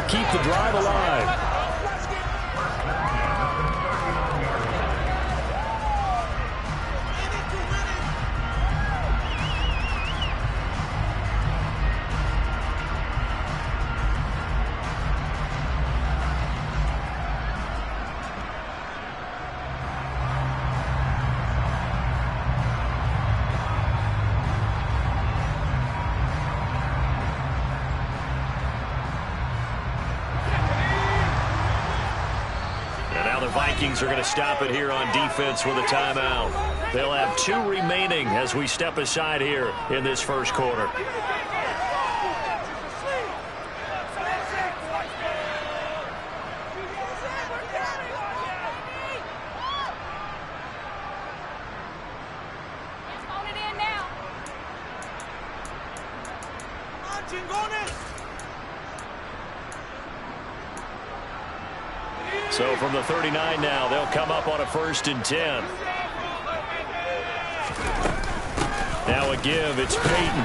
help keep the drive alive. Vikings are going to stop it here on defense with a timeout. They'll have 2 remaining as we step aside here in this first quarter. So from the 39 now, they'll come up on a 1st and 10. Now a give, it's Peyton.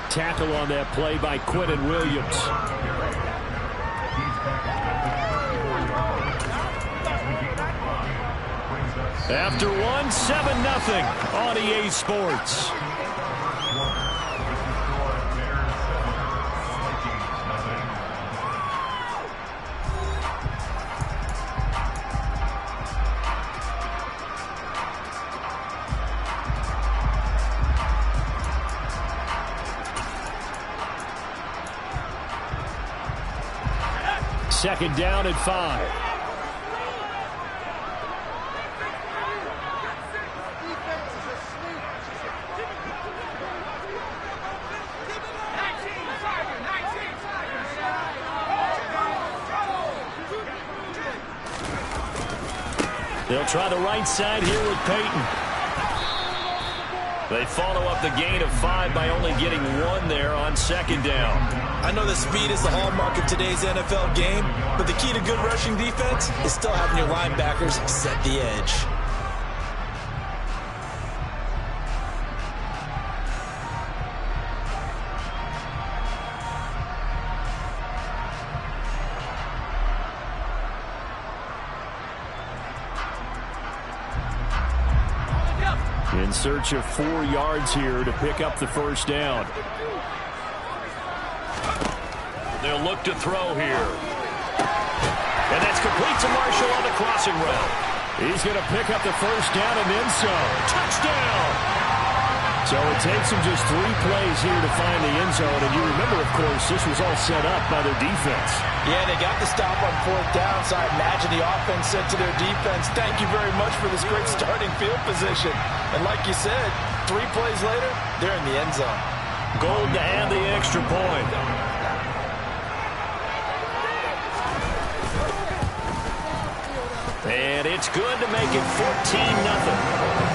Tackle on that play by Quinnen Williams. After 1, 7-0 on EA Sports. Second down at 5. They'll try the right side here with Peyton. They follow up the gain of 5 by only getting 1 there on 2nd down. I know that speed is the hallmark of today's NFL game, but the key to good rushing defense is still having your linebackers set the edge. In search of 4 yards here to pick up the 1st down. They'll look to throw here. And that's complete to Marshall on the crossing route. He's going to pick up the 1st down and then some. Touchdown! So it takes him just 3 plays here to find the end zone. And you remember, of course, this was all set up by their defense. Yeah, they got the stop on 4th down, so I imagine the offense said to their defense, thank you very much for this great starting field position. And like you said, 3 plays later, they're in the end zone. Gold to add the extra point. And it's good to make it 14-0.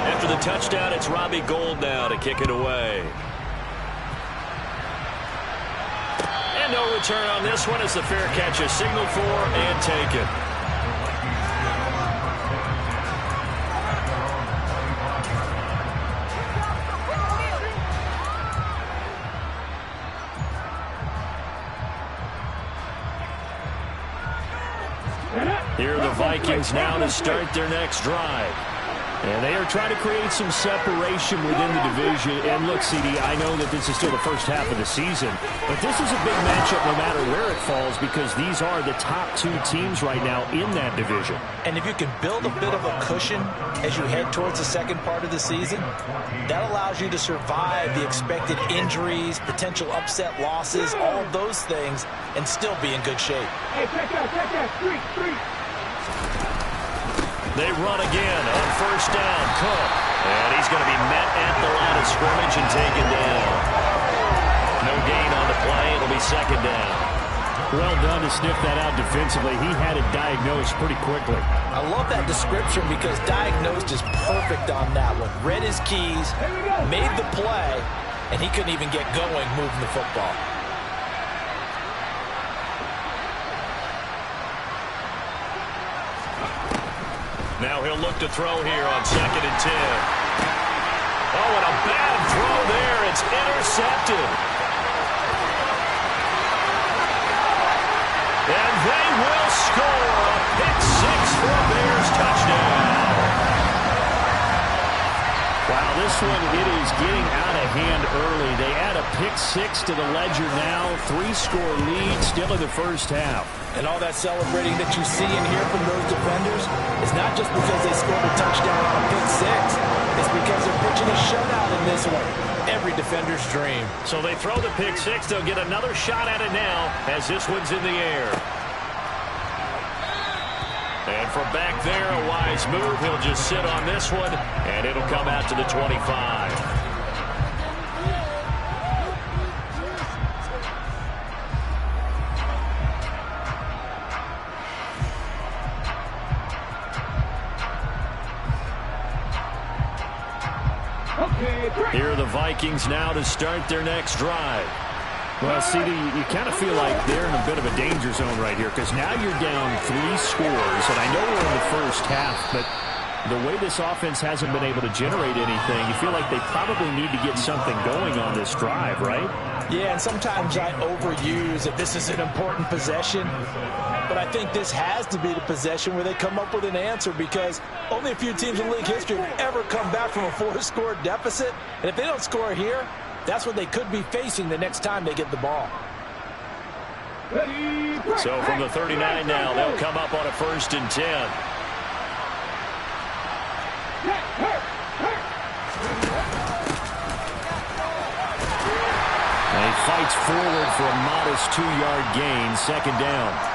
After the touchdown, it's Robbie Gould now to kick it away. And no return on this one as the fair catch is signaled for and taken. Here are the Vikings now to start their next drive. And they are trying to create some separation within the division. And look, CD, I know that this is still the first half of the season, but this is a big matchup no matter where it falls because these are the top 2 teams right now in that division. And if you can build a bit of a cushion as you head towards the second part of the season, that allows you to survive the expected injuries, potential upset losses, all of those things, and still be in good shape. Hey, check that, three. They run again on 1st down. Cook. And he's going to be met at the line of scrimmage and taken down. No gain on the play. It'll be 2nd down. Well done to sniff that out defensively. He had it diagnosed pretty quickly. I love that description because diagnosed is perfect on that one. Read his keys, made the play, and he couldn't even get going moving the football. Now he'll look to throw here on 2nd and 10. Oh, and a bad throw there. It's intercepted. And they will score a pick-6 for a Bears touchdown. Wow, this one, it is getting out of hand early. They add a pick-6 to the ledger now. 3-score lead still in the first half. And all that celebrating that you see and hear from those defenders is not just because they scored a touchdown on a pick-6. It's because they're pitching a shutout in this one. Every defender's dream. So they throw the pick-6. They'll get another shot at it now as this one's in the air. And from back there, a wise move. He'll just sit on this one, and it'll come out to the 25. Here are the Vikings now to start their next drive. Well, CD, you kind of feel like they're in a bit of a danger zone right here because now you're down 3 scores, and I know we're in the first half, but the way this offense hasn't been able to generate anything, you feel like they probably need to get something going on this drive, right? Yeah, and sometimes I overuse that this is an important possession, but I think this has to be the possession where they come up with an answer because only a few teams in league history have ever come back from a 4-score deficit, and if they don't score here, that's what they could be facing the next time they get the ball. So from the 39 now, they'll come up on a 1st and 10. And he fights forward for a modest 2-yard gain, 2nd down.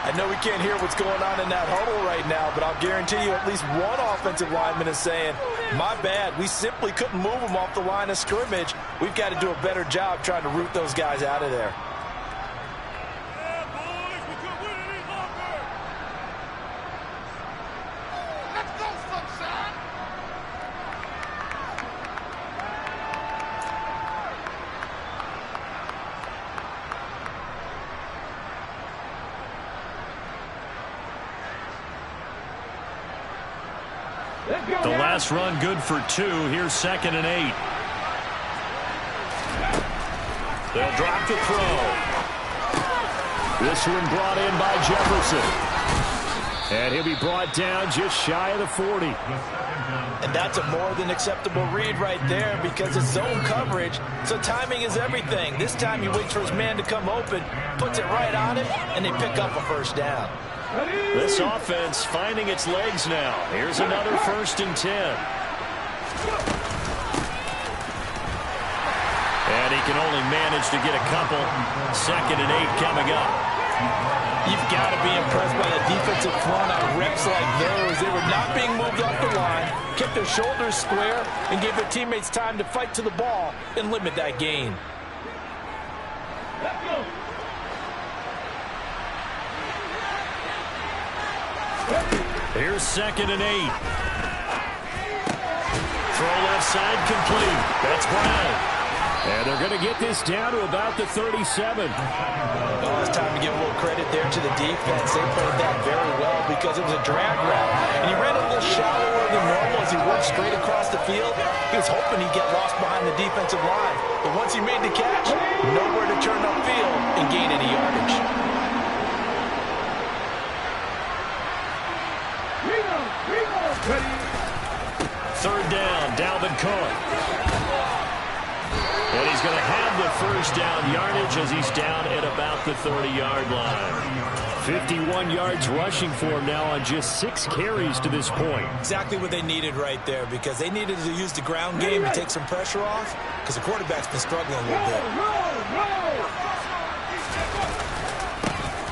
I know we can't hear what's going on in that huddle right now, but I'll guarantee you at least one offensive lineman is saying, my bad, we simply couldn't move them off the line of scrimmage. We've got to do a better job trying to root those guys out of there. The last run good for 2. Here's 2nd and 8. They'll drop to throw. This one brought in by Jefferson. And he'll be brought down just shy of the 40. And that's a more than acceptable read right there because it's zone coverage, so timing is everything. This time he waits for his man to come open, puts it right on him, and they pick up a 1st down. This offense finding its legs now. Here's another 1st and 10. And he can only manage to get a couple. 2nd and 8 coming up. You've got to be impressed by the defensive front on reps like those. They were not being moved off the line, kept their shoulders square, and gave their teammates time to fight to the ball and limit that gain. Let's go. Here's 2nd and 8. Throw left side complete. That's Brown. And they're going to get this down to about the 37. Well, it's time to give a little credit there to the defense. They played that very well because it was a drag route. And he ran a little shallower than normal as he worked straight across the field. He was hoping he'd get lost behind the defensive line. But once he made the catch, nowhere to turn upfield and gain any yardage. 3rd down, Dalvin Cook. And he's going to have the 1st down yardage as he's down at about the 30-yard line. 51 yards rushing for him now on just 6 carries to this point. Exactly what they needed right there because they needed to use the ground game to take some pressure off because the quarterback's been struggling a little bit.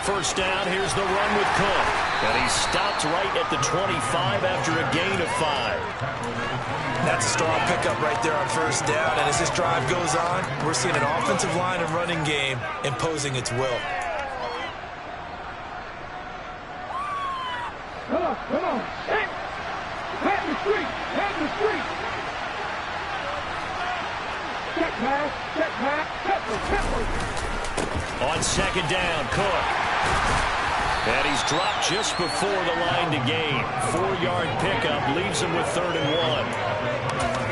1st down, here's the run with Cook. And he stopped right at the 25 after a gain of 5. That's a strong pickup right there on 1st down. And as this drive goes on, we're seeing an offensive line and running game imposing its will. Come on. Hey, pat the street. Check pass. Pepper. On 2nd down, Cook. And he's dropped just before the line to gain. 4-yard pickup leaves him with 3rd and 1.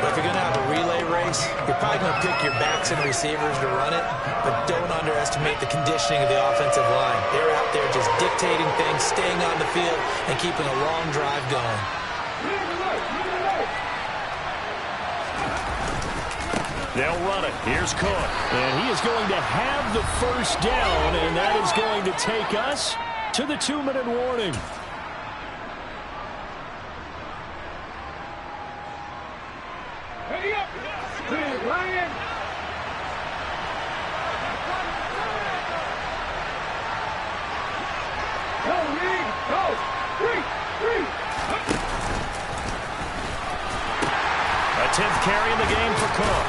If you're going to have a relay race, you're probably going to pick your backs and receivers to run it, but don't underestimate the conditioning of the offensive line. They're out there just dictating things, staying on the field, and keeping a long drive going. They'll run it. Here's Cook. And he is going to have the first down, and that is going to take us to the 2-minute warning. Ready up. Ryan. Go, Lee. Go. 3. A 10th carry in the game for Cook.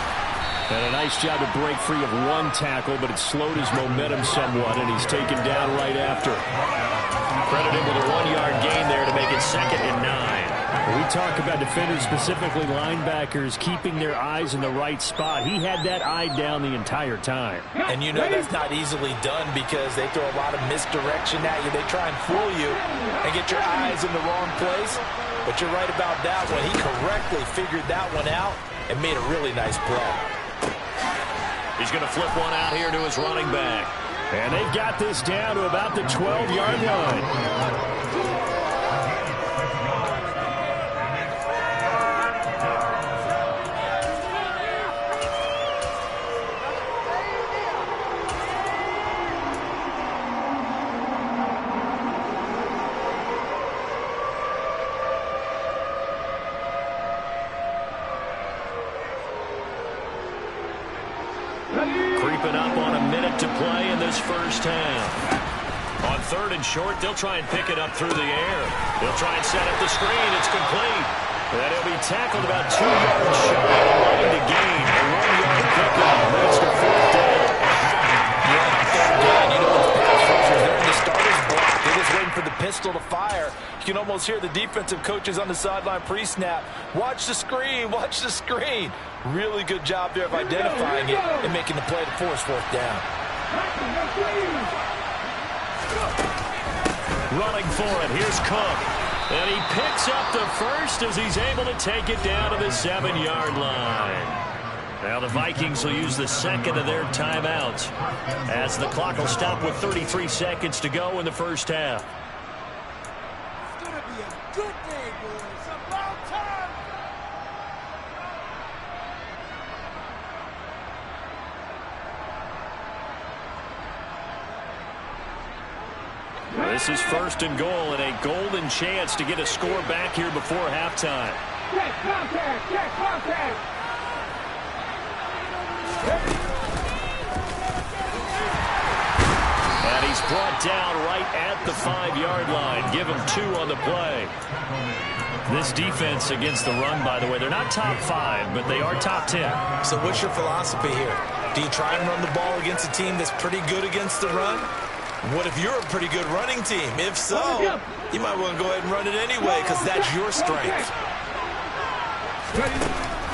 And a nice job to break free of one tackle, but it slowed his momentum somewhat, and he's taken down right after. Credited with a 1-yard gain there to make it 2nd and 9. We talk about defenders, specifically linebackers, keeping their eyes in the right spot. He had that eye down the entire time. And you know that's not easily done because they throw a lot of misdirection at you. They try and fool you and get your eyes in the wrong place. But you're right about that one. He correctly figured that one out and made a really nice play. He's going to flip one out here to his running back. And they've got this down to about the 12-yard line. Creeping up on a minute to play in this first half. On 3rd and short, they'll try and pick it up through the air. They'll try and set up the screen. It's complete. And he'll be tackled about 2 yards shy of the line to gain. A 1-yard pickup. That's the 4th down. Yeah, 3rd down. You know those pass rushers, they're in the starter's block. They're just waiting for the pistol to fire. You can almost hear the defensive coaches on the sideline pre-snap. Watch the screen. Watch the screen. Really good job there of identifying it and making the play to force 4th down. Running for it. Here's Cook. And he picks up the first as he's able to take it down to the 7-yard line. Now the Vikings will use the 2nd of their timeouts as the clock will stop with 33 seconds to go in the first half. It's going to be a good day, boys. About time. This is 1st and goal and a golden chance to get a score back here before halftime. Check contact. Check contact. And he's brought down right at the 5-yard line. Give him 2 on the play. This defense against the run, by the way, they're not top 5, but they are top 10. So what's your philosophy here? Do you try and run the ball against a team that's pretty good against the run? What if you're a pretty good running team? If so, you might want to go ahead and run it anyway because that's your strength.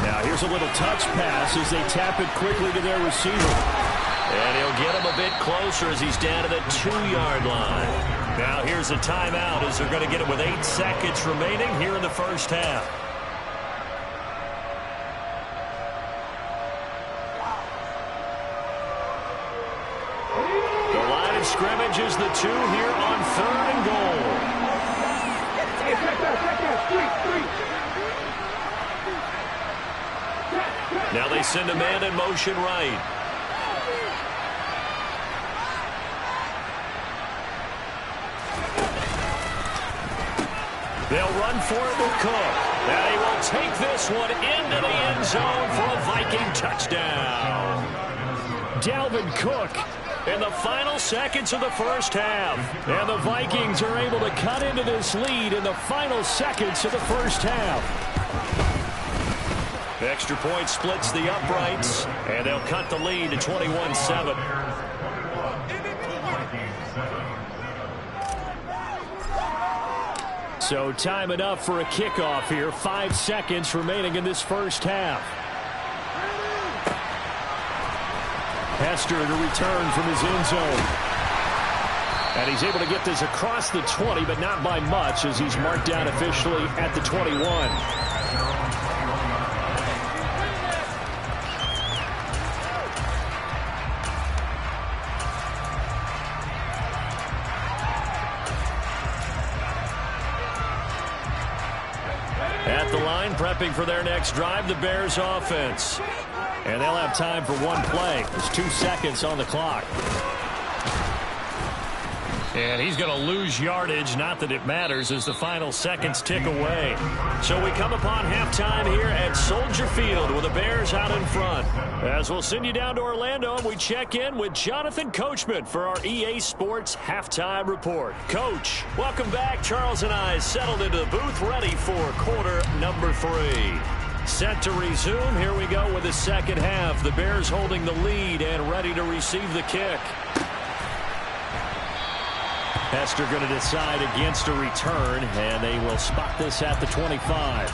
Now here's a little touch pass as they tap it quickly to their receiver. And he'll get him a bit closer as he's down to the 2-yard line. Now here's a timeout as they're going to get it with 8 seconds remaining here in the first half. The line of scrimmage is the 2 here on 3rd and goal. Hey, check that. Street. Now they send a man in motion right. They'll run for it with Cook. Now he will take this one into the end zone for a Viking touchdown. Dalvin Cook In the final seconds of the first half. And the Vikings are able to cut into this lead in the final seconds of the first half. Extra point splits the uprights, and they'll cut the lead to 21-7. So time enough for a kickoff here. 5 seconds remaining in this first half. Hester to return from his end zone. And he's able to get this across the 20, but not by much, as he's marked down officially at the 21. At the line, prepping for their next drive, the Bears offense. And they'll have time for one play. There's 2 seconds on the clock. And he's going to lose yardage, not that it matters, as the final seconds tick away. So we come upon halftime here at Soldier Field with the Bears out in front. As we'll send you down to Orlando, and we check in with Jonathan Coachman for our EA Sports Halftime Report. Coach, welcome back. Charles and I settled into the booth, ready for quarter number 3. Set to resume. Here we go with the second half. The Bears holding the lead and ready to receive the kick. Hester going to decide against a return, and they will spot this at the 25.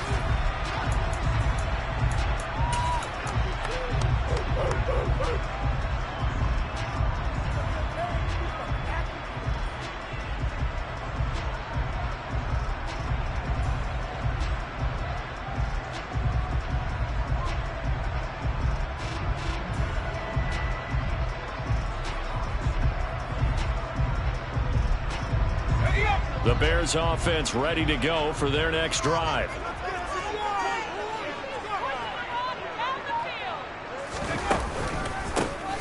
The Bears offense ready to go for their next drive.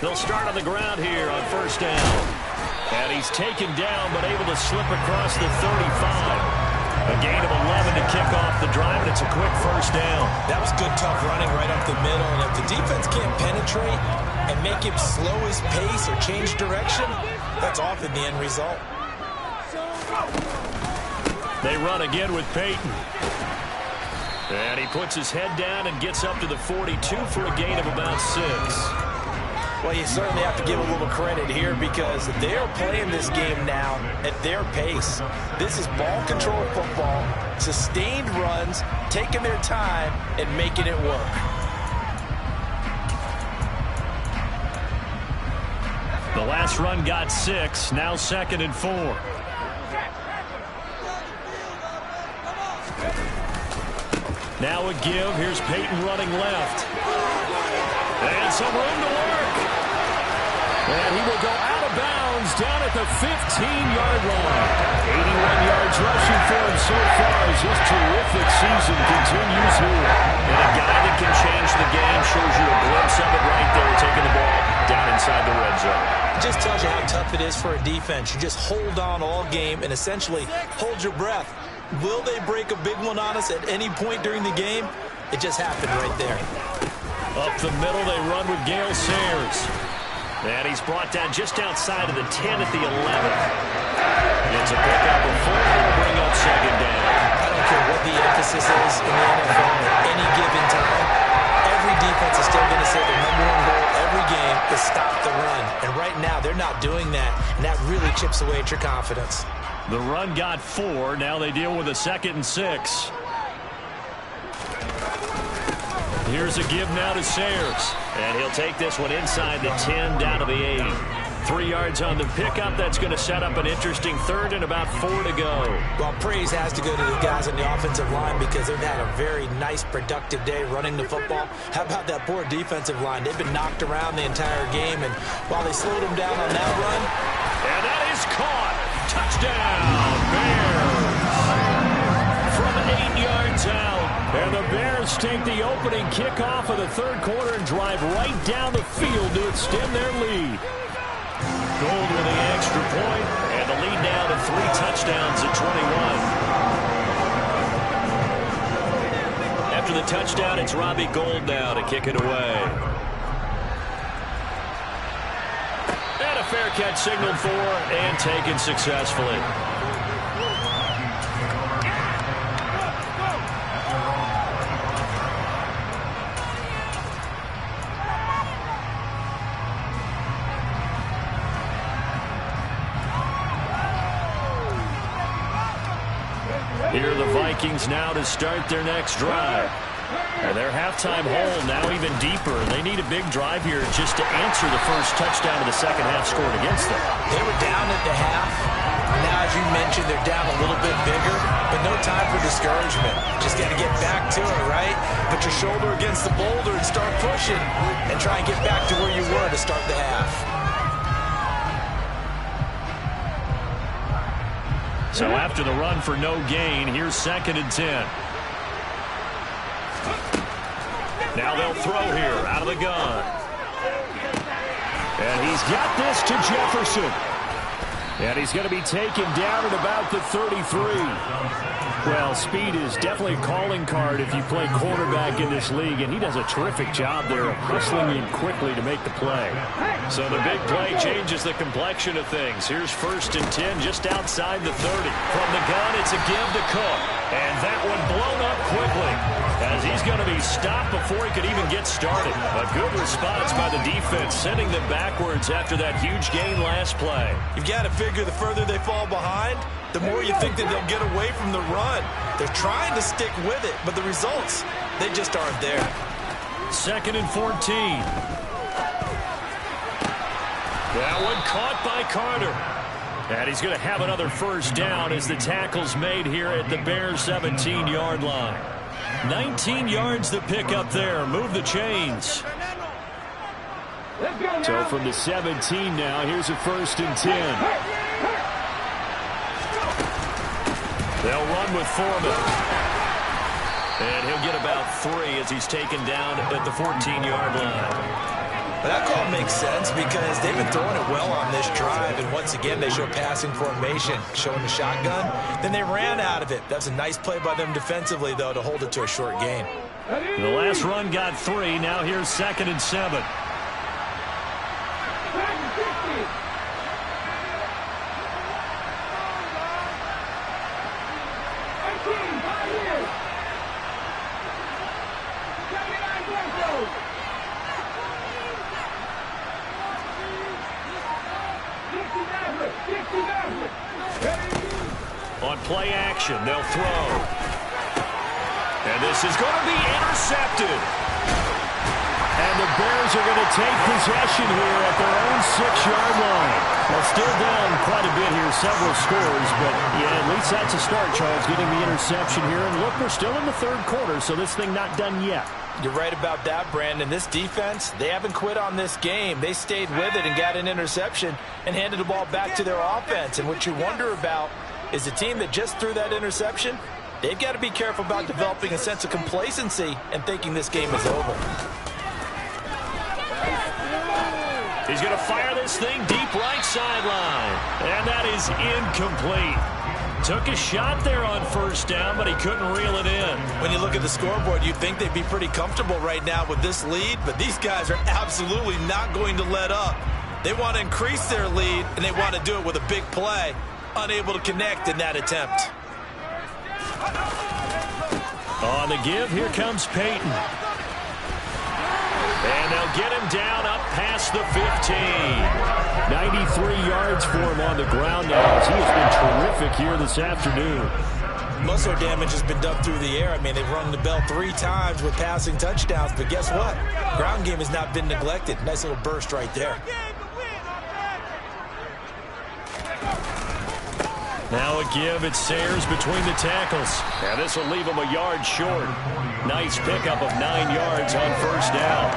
They'll start on the ground here on first down. And he's taken down, but able to slip across the 35. A gain of 11 to kick off the drive, and it's a quick first down. That was good, tough running right up the middle. And if the defense can't penetrate and make him slow his pace or change direction, that's often the end result. They run again with Peyton. And he puts his head down and gets up to the 42 for a gain of about 6. Well, you certainly have to give a little credit here because they're playing this game now at their pace. This is ball control football, sustained runs, taking their time and making it work. The last run got 6, now 2nd and 4. Now a give. Here's Peyton running left. And some room to work. And he will go out of bounds down at the 15-yard line. 81 yards rushing for him so far as this terrific season continues here. And a guy that can change the game, shows you a glimpse of it right there, taking the ball down inside the red zone. It just tells you how tough it is for a defense. You just hold on all game and essentially hold your breath. Will they break a big one on us at any point during the game? It just happened right there. Up the middle, they run with Gale Sayers. And he's brought down just outside of the 10 at the 11. It's a pickup of 4 to bring up second down. I don't care what the emphasis is in the NFL at any given time. Every defense is still going to say their number one goal every game is stop the run. And right now, they're not doing that. And that really chips away at your confidence. The run got 4. Now they deal with a 2nd and 6. Here's a give now to Sayers. And he'll take this one inside the 10 down to the 8. 3 yards on the pickup. That's going to set up an interesting 3rd and about 4 to go. Well, praise has to go to the guys on the offensive line because they've had a very nice, productive day running the football. How about that poor defensive line? They've been knocked around the entire game, and while they slowed them down on that run. And that is caught. Touchdown, Bears. From 8 yards out. And the Bears take the opening kickoff of the 3rd quarter and drive right down the field to extend their lead. Gold with the extra point, and the lead now to 3 touchdowns at 21. After the touchdown, it's Robbie Gould now to kick it away. And a fair catch signaled for and taken successfully. Here are the Vikings now to start their next drive. And their halftime hole now even deeper. They need a big drive here just to answer the first touchdown of the second half scored against them. They were down at the half. Now, as you mentioned, they're down a little bit bigger, but no time for discouragement. Just got to get back to it, right? Put your shoulder against the boulder and start pushing and try and get back to where you were to start the half. So after the run for no gain, here's 2nd and 10. Now they'll throw here out of the gun. And he's got this to Jefferson. And he's going to be taken down at about the 33. Well, speed is definitely a calling card if you play quarterback in this league, and he does a terrific job there of hustling in quickly to make the play. So the big play changes the complexion of things. Here's 1st and 10 just outside the 30. From the gun, it's a give to Cook. And that one blown up quickly as he's going to be stopped before he could even get started. A good response by the defense, sending them backwards after that huge gain last play. You've got to figure the further they fall behind, the more you think that they'll get away from the run. They're trying to stick with it, but the results, they just aren't there. 2nd and 14. That one caught by Carter. And he's going to have another first down as the tackle's made here at the Bears' 17-yard line. 19 yards to pick up there. Move the chains. So from the 17 now, here's a 1st and 10. They'll run with Foreman. And he'll get about 3 as he's taken down at the 14-yard line. But that call makes sense because they've been throwing it well on this drive, and once again they show passing formation, showing the shotgun. Then they ran out of it. That's a nice play by them defensively, though, to hold it to a short gain. The last run got 3. Now here's 2nd and 7. On play action, they'll throw. And this is going to be intercepted. And the Bears are going to take possession here at their own 6-yard line. Well, still down quite a bit here, several scores, but yeah, at least that's a start, Charles, getting the interception here. And look, we're still in the 3rd quarter, so this thing not done yet. You're right about that, Brandon. This defense, they haven't quit on this game. They stayed with it and got an interception and handed the ball back to their offense. And what you wonder about is the team that just threw that interception, they've got to be careful about developing a sense of complacency and thinking this game is over. He's going to fire this thing deep right sideline. And that is incomplete. Took a shot there on 1st down, but he couldn't reel it in. When you look at the scoreboard, you'd think they'd be pretty comfortable right now with this lead, but these guys are absolutely not going to let up. They want to increase their lead, and they want to do it with a big play. Unable to connect in that attempt. On the give, here comes Peyton. And they'll get him down up past the 15. 93 yards for him on the ground now as he has been terrific here this afternoon. Most of their damage has been done through the air. I mean, they've rung the bell 3 times with passing touchdowns, but guess what? Ground game has not been neglected. Nice little burst right there. Now a give, it's Sayers between the tackles. And this will leave him a yard short. Nice pickup of 9 yards on 1st down.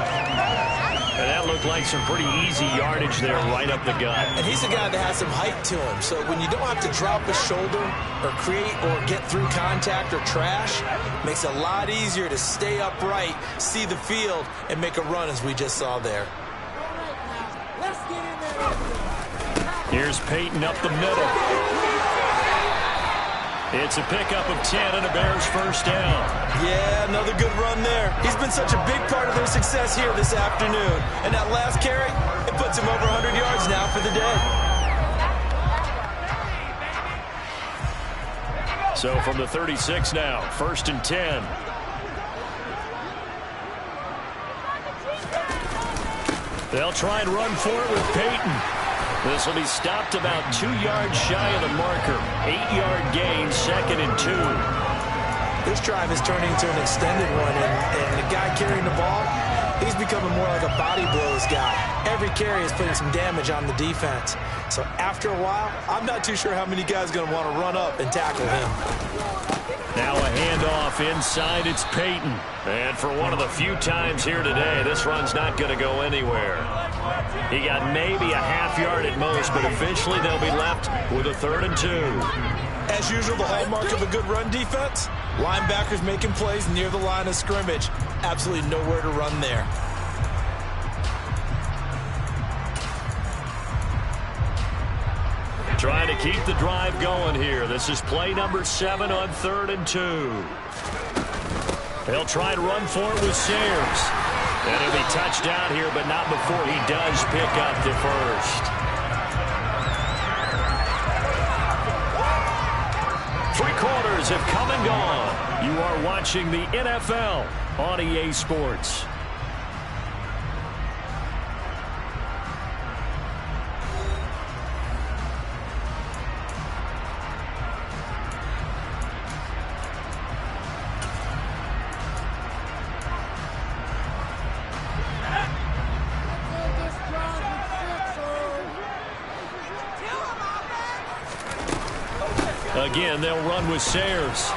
And that looked like some pretty easy yardage there right up the gut. And he's a guy that has some height to him. So when you don't have to drop a shoulder or create or get through contact or trash, makes it a lot easier to stay upright, see the field, and make a run as we just saw there. Here's Peyton up the middle. It's a pickup of 10 and a Bears 1st down. Yeah, another good run there. He's been such a big part of their success here this afternoon. And that last carry, it puts him over 100 yards now for the day. So from the 36 now, 1st and 10. They'll try and run for it with Peyton. This will be stopped about 2 yards shy of the marker. 8-yard gain, 2nd and 2. This drive is turning into an extended one, and the guy carrying the ball, he's becoming more like a body blows guy. Every carry is putting some damage on the defense. So after a while, I'm not too sure how many guys are going to want to run up and tackle him. Now a handoff inside, it's Peyton. And for one of the few times here today, this run's not going to go anywhere. He got maybe a half yard at most, but officially they'll be left with a 3rd and 2. As usual, the hallmark of a good run defense, linebackers making plays near the line of scrimmage. Absolutely nowhere to run there. Trying to keep the drive going here. This is play number 7 on 3rd and 2. He'll try to run for it with Sayers. And he'll be touched down here, but not before he does pick up the first. 3 quarters have come and gone. You are watching the NFL on EA Sports. Again, they'll run with Sayers.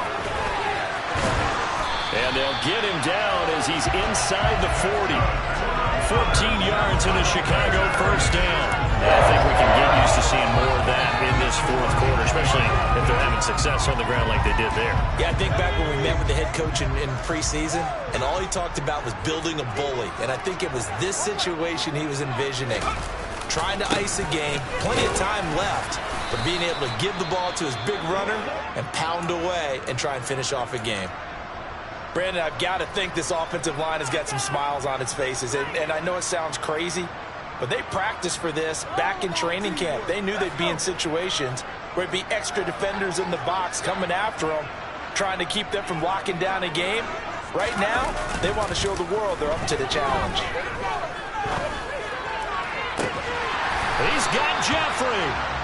And they'll get him down as he's inside the 40. 14 yards in a Chicago first down. I think we can get used to seeing more of that in this 4th quarter, especially if they're having success on the ground like they did there. Yeah, I think back when we met with the head coach in preseason, and all he talked about was building a bully. And I think it was this situation he was envisioning. Trying to ice a game, plenty of time left, but being able to give the ball to his big runner and pound away and try and finish off a game. Brandon, I've got to think this offensive line has got some smiles on its faces. And I know it sounds crazy, but they practiced for this back in training camp. They knew they'd be in situations where it'd be extra defenders in the box coming after them, trying to keep them from locking down a game. Right now, they want to show the world they're up to the challenge. He's got Jeffrey.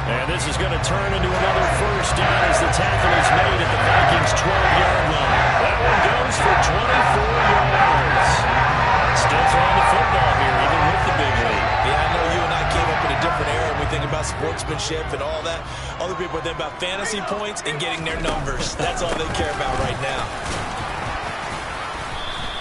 And this is going to turn into another first down as the tackle is made at the Vikings' 12-yard line. That one goes for 24 yards. Still throwing the football here, even with the big lead. Yeah, I know you and I came up in a different era and we think about sportsmanship and all that. Other people think about fantasy points and getting their numbers. That's all they care about right now.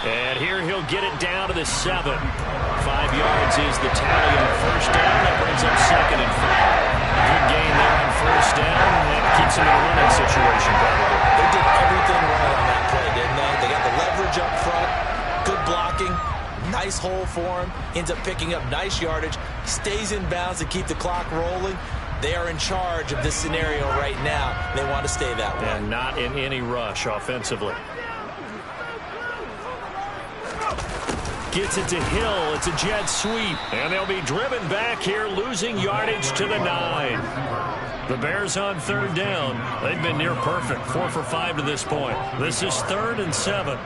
And here he'll get it down to the 7. 5 yards is the tally on first down. That brings up 2nd and 5. Good gain there on first down. That keeps him in a running situation, probably. They did everything right on that play, didn't they? They got the leverage up front, good blocking, nice hole for him, ends up picking up nice yardage, stays in bounds to keep the clock rolling. They are in charge of this scenario right now. They want to stay that way. And not in any rush offensively. Gets it to Hill. It's a jet sweep. And they'll be driven back here, losing yardage to the 9. The Bears on 3rd down. They've been near perfect. 4 for 5 to this point. This is 3rd and 7.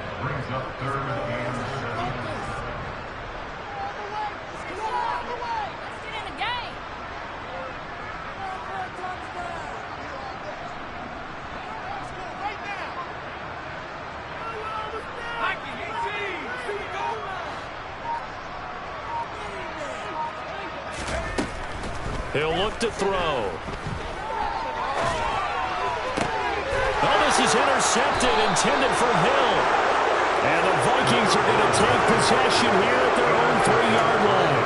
He'll look to throw. Oh, this is intercepted, intended for Hill. And the Vikings are going to take possession here at their own 3-yard line.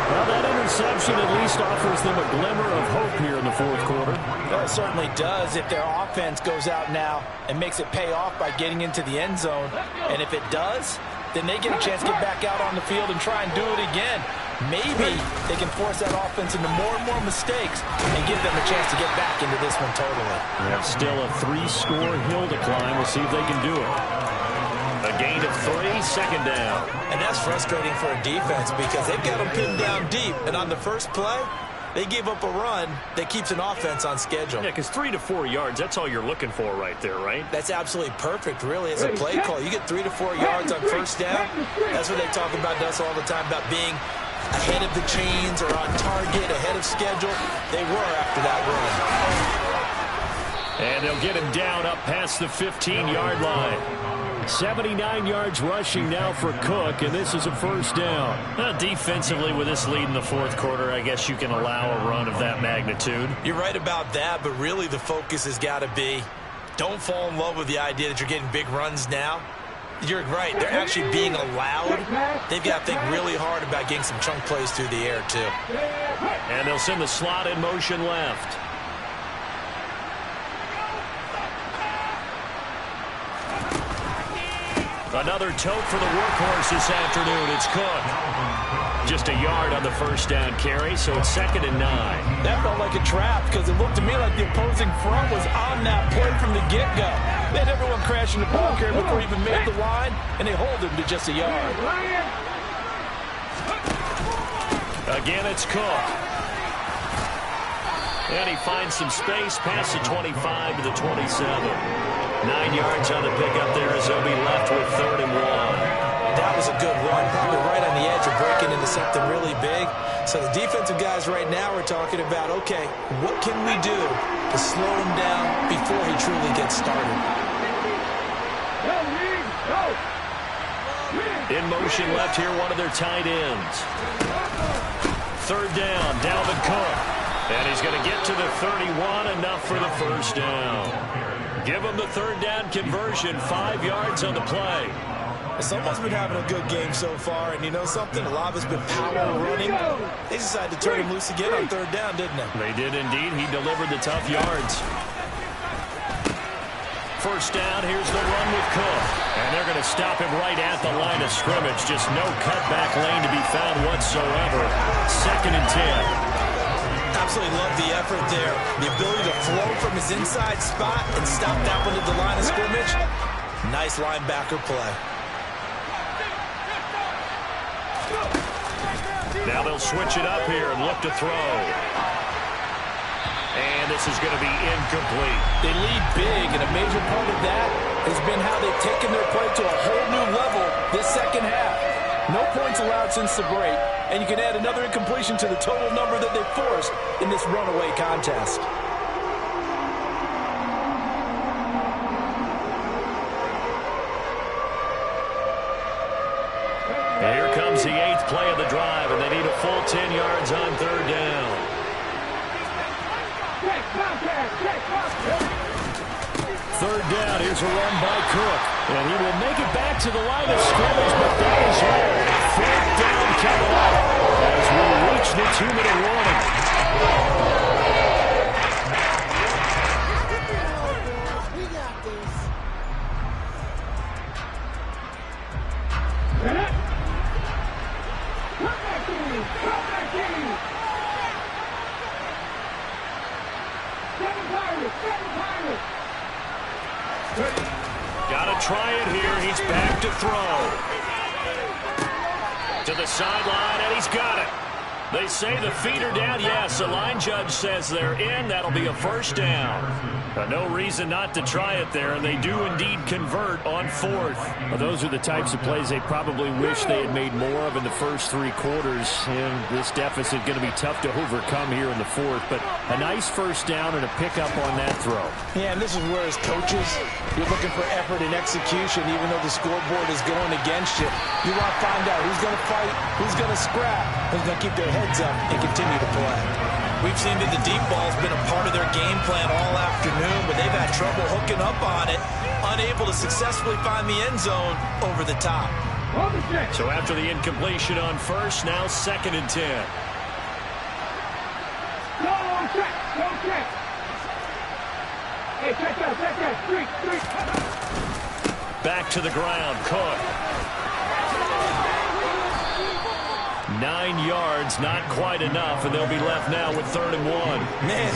Well, that interception at least offers them a glimmer of hope here in the 4th quarter. Well, it certainly does if their offense goes out now and makes it pay off by getting into the end zone. And if it does, then they get a chance to get back out on the field and try and do it again. Maybe they can force that offense into more and more mistakes and give them a chance to get back into this one totally. We have still a 3-score Hill to climb. We'll see if they can do it. A gain of 3, 2nd down. And that's frustrating for a defense because they've got them pinned down deep. And on the first play, they gave up a run that keeps an offense on schedule. Yeah, because 3 to 4 yards, that's all you're looking for right there, right? That's absolutely perfect, really. It's a play call. You get 3 to 4 yards on first down. That's what they talk about us all the time, about being ahead of the chains or on target, ahead of schedule. They were after that run. And they'll get him down up past the 15-yard line. 79 yards rushing now for Cook, and this is a first down. Defensively, with this lead in the fourth quarter, I guess you can allow a run of that magnitude. You're right about that, but really the focus has got to be don't fall in love with the idea that you're getting big runs now. You're right. They're actually being allowed. They've got to think really hard about getting some chunk plays through the air, too. And they'll send the slot in motion left. Another tote for the workhorse this afternoon. It's Cook. Just a yard on the first down carry, so it's 2nd and 9. That felt like a trap because it looked to me like the opposing front was on that play from the get-go. They had everyone crashing the ball carrier before he even made the line, and they hold him to just a yard. Again, it's Cook. And he finds some space past the 25 to the 27. 9 yards on the pickup there as they'll be left with 3rd and 1. That was a good run, probably right on the edge of breaking into something really big. So the defensive guys right now are talking about, okay, what can we do to slow him down before he truly gets started? In motion left here, one of their tight ends. 3rd down, Dalvin Cook. And he's going to get to the 31, enough for the first down. Give him the 3rd down conversion, 5 yards on the play. Someone's been having a good game so far, and you know something? A lot of it's been power running. They decided to turn him loose again on 3rd down, didn't they? They did indeed. He delivered the tough yards. First down, here's the run with Cook. And they're going to stop him right at the line of scrimmage. Just no cutback lane to be found whatsoever. 2nd and 10. Absolutely love the effort there. The ability to flow from his inside spot and stop that one at the line of scrimmage. Nice linebacker play. Now they'll switch it up here and look to throw. And this is going to be incomplete. They lead big, and a major part of that has been how they've taken their play to a whole new level this second half. No points allowed since the break, and you can add another incompletion to the total number that they forced in this runaway contest. And here comes the 8th play of the drive, and they need a full 10 yards on 3rd down. 3rd down, here's a run by Cook. And he will make it back to the line of scrimmage, but that is all. 4th down coming up as we reach the 2-minute warning. We got this. Got to try it here. He's back to throw. To the sideline, and he's got it. They say the feet are down. Yes, the line judge says they're in. That'll be a first down. No reason not to try it there, and they do indeed convert on 4th. Well, those are the types of plays they probably wish they had made more of in the first 3 quarters. And this deficit going to be tough to overcome here in the 4th. But a nice first down and a pickup on that throw. Yeah, and this is where as coaches, you're looking for effort and execution, even though the scoreboard is going against you. You want to find out who's going to fight, who's going to scrap, who's going to keep their heads up and continue to play. We've seen that the deep ball's been a part of their game plan all afternoon, but they've had trouble hooking up on it, unable to successfully find the end zone over the top. So after the incompletion on 1st, now 2nd and 10. Go check. Hey, check that. Street. Back to the ground, Cook. 9 yards, not quite enough, and they'll be left now with 3rd and 1. Man,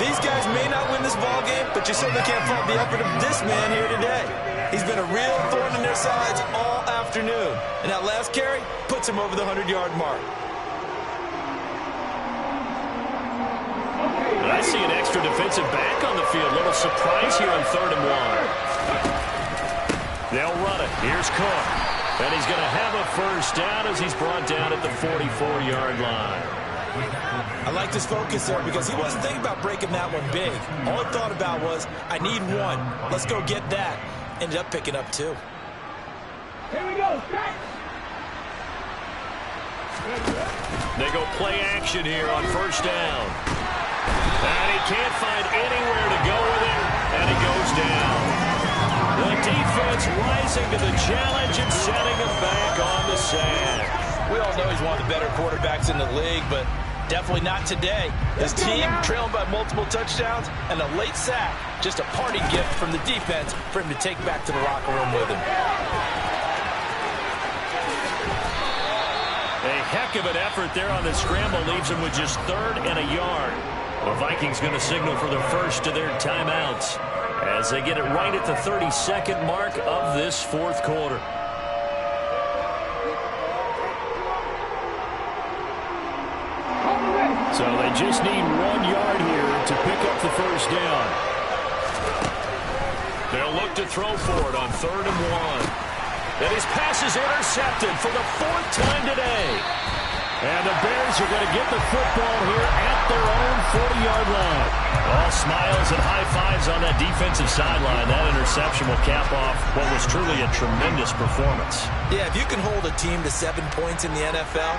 these guys may not win this ball game, but you certainly can't fault the effort of this man here today. He's been a real thorn in their sides all afternoon, and that last carry puts him over the 100-yard mark. And I see an extra defensive back on the field. Little surprise here on 3rd and 1. They'll run it. Here's Cook. And he's going to have a first down as he's brought down at the 44-yard line. I like his focus there because he wasn't thinking about breaking that one big. All he thought about was, I need one. Let's go get that. Ended up picking up two. Here we go. Set. They go play action here on first down. And he can't find anywhere to go with it, and he goes down. The defense rising to the challenge and setting him back on the sand. We all know he's one of the better quarterbacks in the league, but definitely not today. His team trailing by multiple touchdowns and a late sack. Just a party gift from the defense for him to take back to the locker room with him. A heck of an effort there on the scramble leaves him with just 3rd and a yard. The Vikings going to signal for the first of their timeouts as they get it right at the 32nd mark of this fourth quarter. So they just need 1 yard here to pick up the first down. They'll look to throw for it on 3rd and 1. And his pass is intercepted for the 4th time today. And the Bears are going to get the football here at their own 40-yard line. All smiles and high fives on that defensive sideline. That interception will cap off what was truly a tremendous performance. Yeah, if you can hold a team to 7 points in the NFL,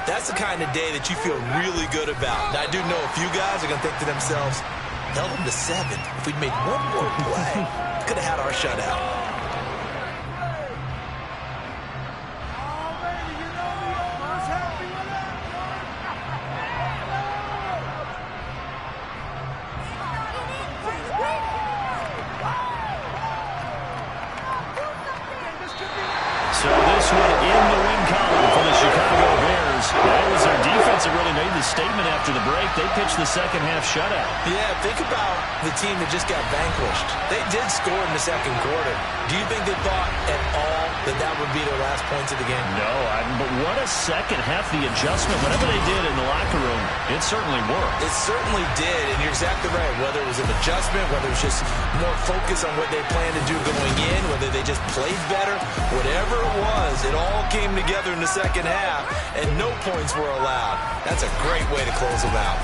that's the kind of day that you feel really good about. And I do know a few guys are going to think to themselves, held them to 7. If we'd made one more play, could have had our shutout. So this one in the win column for the Chicago Bears. That was their defense that really made the statement after the break. They pitched the second half shutout. Yeah, think about the team that just got vanquished. They did score in the second quarter. Do you think they thought at all that that would be their last points of the game? No, but what a second half. The adjustment, whatever they did in the locker room, it certainly worked. It certainly did, and you're exactly right. Whether it was an adjustment, whether it was just more focus on what they planned to do going in, whether they just played better, whatever it was, it all came together in the second half, and no points were allowed. That's a great way to close them out.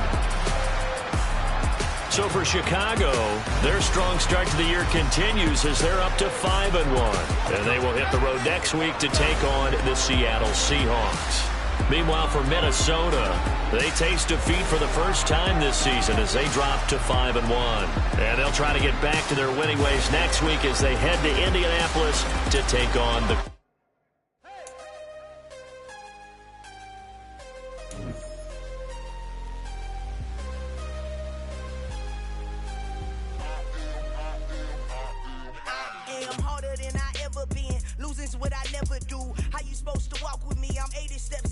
So for Chicago, their strong start to the year continues as they're up to 5-1. And they will hit the road next week to take on the Seattle Seahawks. Meanwhile, for Minnesota, they taste defeat for the first time this season as they drop to 5-1. And they'll try to get back to their winning ways next week as they head to Indianapolis to take on the